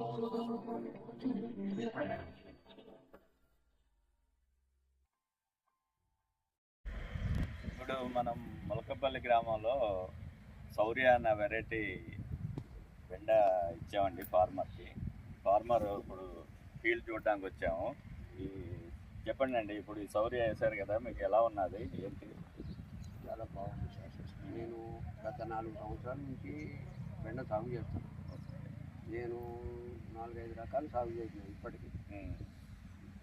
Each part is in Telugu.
ఇప్పుడు మనం మొలకపల్లి గ్రామంలో శౌర్య అన్న వెరైటీ బెండ ఇచ్చామండి ఫార్మర్కి. ఫార్మర్ ఇప్పుడు ఫీల్డ్ చూడడానికి వచ్చాము. ఈ చెప్పండి అండి, ఇప్పుడు ఈ శౌర్య వేశారు కదా, మీకు ఎలా ఉన్నది ఏంటి? చాలా బాగుంది సార్. నేను గత 4 సంవత్సరాల నుంచి బెండ సాగు చేస్తాను. నేను 4-5 రకాలు సాగు చేసిన ఇప్పటికీ.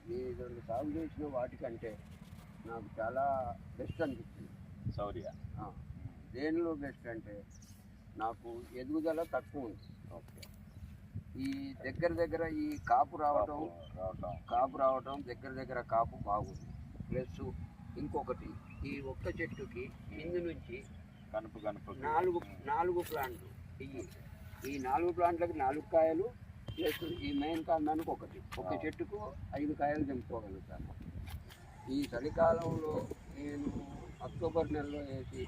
నేను సాగు చేసిన వాటికంటే నాకు చాలా బెస్ట్ అనిపిస్తుంది శౌర్య. దేనిలో బెస్ట్ అంటే నాకు ఎదుగుదల తక్కువ ఉంది. ఓకే. ఈ దగ్గర ఈ కాపు రావటం దగ్గర కాపు బాగుంది. ప్లస్ ఇంకొకటి, ఈ ఒక్క చెట్టుకి కింద నుంచి కనుపు 4 ప్లాంట్లు. ఈ 4 ప్లాంట్లకి 4 కాయలు, ప్లస్ ఈ మెయిన్ కాండానికి ఒక చెట్టుకు 5 కాయలు తెంపుకోగలుగుతాను. ఈ చలికాలంలో నేను అక్టోబర్ నెలలో వేసి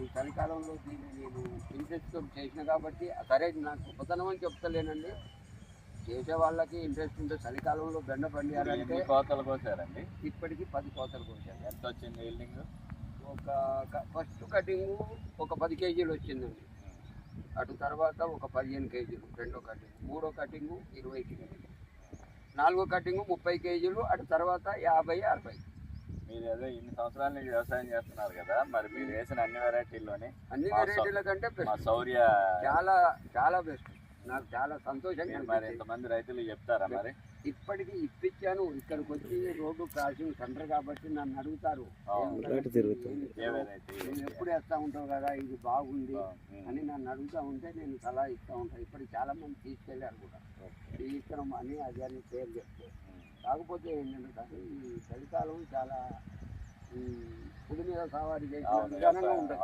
ఈ చలికాలంలో దీన్ని నేను ఇంట్రెస్ట్తో చేసిన కాబట్టి, సరే నాకు గొప్పతనం అని చెప్తలేనండి, చేసే వాళ్ళకి ఇంట్రెస్ట్ ఉంటే చలికాలంలో బెండ పండియాలంటే. కోతలు కోసారండి? ఇప్పటికీ 10 కోతలు కోసాను. ఎంత వచ్చింది ఈల్డింగ్? ఫస్ట్ కటింగు ఒక 10 కేజీలు వచ్చిందండి. అటు తర్వాత ఒక 15 కేజీలు రెండో కటింగ్, మూడో కటింగు 20 కేజీలు, నాలుగో కటింగు 30 కేజీలు, అటు తర్వాత 50-60. మీరు అదే ఇన్ని సంవత్సరాల నుంచి వ్యవసాయం చేస్తున్నారు కదా, మరి మీరు వేసిన అన్ని వెరైటీల కంటే శౌర్య చాలా చాలా బెస్ట్. నాకు చాలా సంతోషంగా. మరి ఎంతమంది రైతులు చెప్తారా? మరి ఇప్పటికీ ఇప్పించాను. ఇక్కడికి వచ్చి రోడ్డు క్రాసింగ్ సెంటర్ కాబట్టి నన్ను అడుగుతారు, నేను ఎప్పుడు వేస్తూ ఉంటావు కదా, ఇది బాగుంది అని నన్ను అడుగుతూ ఉంటే నేను సలహా ఇస్తూ ఉంటాను. ఇప్పటికి చాలా మంది తీసుకెళ్ళారు కూడా, తీసుకున్నాం అని అది అని పేరు చెప్తే. కాకపోతే ఏంటంటే ఈ చలికాలం చాలా పుడి మీద సవారీ చేసిన విధానంగా ఉంటుంది.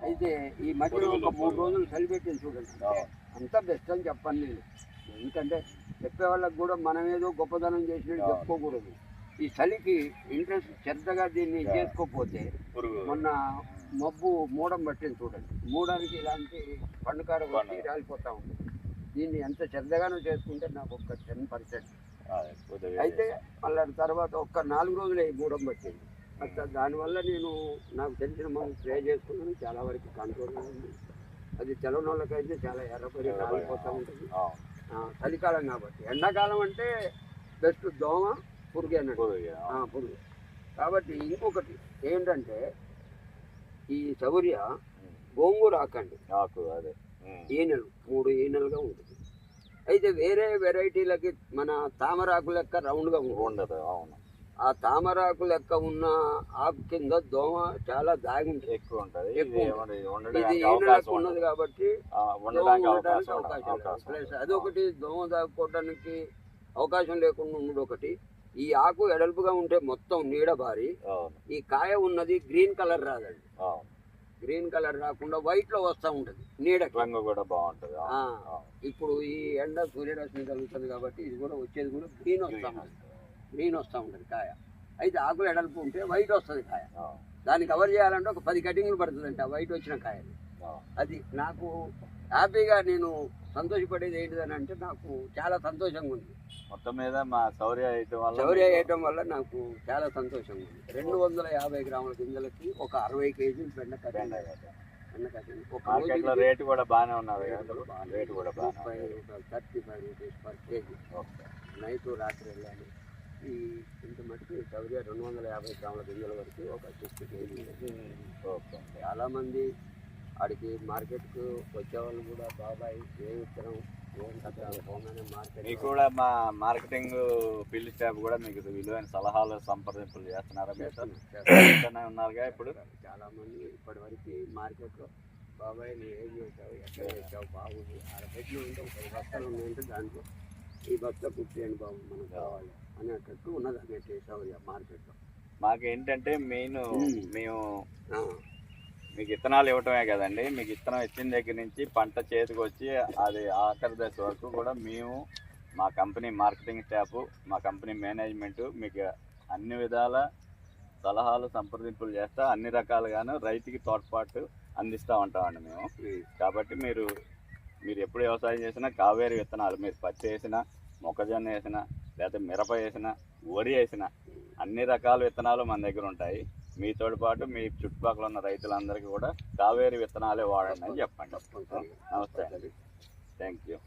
అయితే ఈ మధ్యలో ఒక 3 రోజులు చలి పెట్టింది చూడండి, అంతా బెస్ట్ అని చెప్పాను నేను. ఎందుకంటే చెప్పే వాళ్ళకి కూడా మనం ఏదో గొప్పతనం చేసినట్టు చెప్పుకోకూడదు. ఈ చలికి ఇంట్రెస్ట్ శ్రద్ధగా దీన్ని చేసుకోకపోతే, మొన్న మబ్బు మూడం పట్టింది చూడండి, మూడానికి ఇలాంటి పండుకార కొట్టి రాలిపోతూ ఉంటుంది. దీన్ని ఎంత శ్రద్ధగానో చేసుకుంటే నాకు ఒక 10%. అయితే మళ్ళీ తర్వాత ఒక 4 రోజులే మూడం పట్టింది. అట్లా దానివల్ల నేను నాకు తెలిసిన మనం స్ప్రే చేసుకున్నాను, చాలా వరకు కంట్రోల్ ఉంది. అది తెలవని వాళ్ళకైతే చాలా ఎర్రపడి రాలిపోతూ ఉంటుంది చలికాలం కాబట్టి. ఎండాకాలం అంటే బెస్ట్ దోమ పురుగు అన్నట్టు, పురుగు. కాబట్టి ఇంకొకటి ఏంటంటే ఈ శౌర్య గోంగూర ఆకండి అదే ఈనెలు 3 ఈనెలుగా ఉంటుంది. అయితే వేరే వెరైటీలకి మన తామరాకు లెక్క రౌండ్గా ఉండదు. అవును, ఆ తామరాకు లెక్క ఉన్న ఆకు కింద దోమ చాలా దాగి ఉంటుంది, ఎక్కువ ఉంటుంది. ఇది ఈనెలకు ఉన్నది కాబట్టి అవకాశం. ప్లస్ అదొకటి, దోమ దాక్కోవడానికి అవకాశం లేకుండా ఉన్నది ఒకటి. ఈ ఆకు ఎడల్పుగా ఉంటే మొత్తం నీడ బారి ఈ కాయ ఉన్నది గ్రీన్ కలర్ రాదండి. గ్రీన్ కలర్ రాకుండా వైట్ లో వస్తూ ఉంటుంది, నీడ రంగు కూడా బాగుంటుంది. ఇప్పుడు ఈ ఎండ సూర్యరశ్మి కలుగుతుంది కాబట్టి ఇది కూడా వచ్చేది కూడా గ్రీన్ వస్తూ ఉంటుంది కాయ. అయితే ఆకులు ఎడల్పు ఉంటే వైట్ వస్తుంది కాయ. దాన్ని కవర్ చేయాలంటే ఒక 10 కటింగ్లు పడుతుందంటే ఆ వైట్ వచ్చిన కాయలు. అది నాకు హ్యాపీగా, నేను సంతోషపడేది ఏంటిదని అంటే నాకు చాలా సంతోషంగా ఉంది. మొత్తం మీద మా శౌర్య వేయటం వల్ల నాకు చాలా సంతోషంగా ఉంది. 250 గ్రాముల గింజలకి ఒక 60 కేజీలు బెండ కటింగ్. రేటు కూడా బాగానే ఉన్నది, రేటు కూడా 35 రూపీస్ పర్ కేజీ. నైట్ రాత్రి వెళ్ళాలి. ఈ ఇంత మటుకు శౌర్య 250 గ్రాముల గింజల వరకు ఒక 60 కేజీ. చాలామంది ఆడికి మార్కెట్కు వచ్చేవాళ్ళు కూడా, బాబాయ్ ఏ విత్తనం ఏం కట్టాలి మార్కెట్. మీకు కూడా మా మార్కెటింగ్ ఫీల్డ్ స్టాఫ్ కూడా మీకు విలువైన సలహాలు సంప్రదింపులు చేస్తున్నారా? ఉన్నారుగా ఇప్పుడు చాలామంది ఇప్పటి వరకు మార్కెట్లో, బాబాయ్ నువ్వు ఏం చేసావు, ఎట్లా చేసావు, బాగుంది, 6 బెడ్లు ఉంటే 10 బస్తాలు ఉన్నాయంటే దాంట్లో ఈ బస్తా కుట్టేయండి బాబు మనకు కావాలి అనేటట్టు ఉన్నది అన్నట్టు శౌర్య మార్కెట్లో. మాకేంటంటే మెయిన్ మేము మీకు విత్తనాలు ఇవ్వటమే కదండి, మీకు విత్తనం ఇచ్చిన దగ్గర నుంచి పంట చేతికి వచ్చి అది ఆఖరి దశ వరకు కూడా మేము, మా కంపెనీ మార్కెటింగ్ స్టాఫ్, మా కంపెనీ మేనేజ్మెంట్ మీకు అన్ని విధాల సలహాలు సంప్రదింపులు చేస్తా, అన్ని రకాలుగాను రైతుకి తోడ్పాటు అందిస్తూ ఉంటామండి మేము. కాబట్టి మీరు మీరు ఎప్పుడు వ్యవసాయం చేసినా కావేరి విత్తనాలు, మీరు పత్తి వేసినా, మొక్కజొన్న వేసినా, లేకపోతే మిరప వేసినా, వరి వేసినా అన్ని రకాల విత్తనాలు మన దగ్గర ఉంటాయి. మీతో పాటు మీ చుట్టుపక్కల ఉన్న రైతులందరికీ కూడా కావేరి విత్తనాలే వాడండి అని చెప్పండి. నమస్తే అండి, థ్యాంక్ యూ.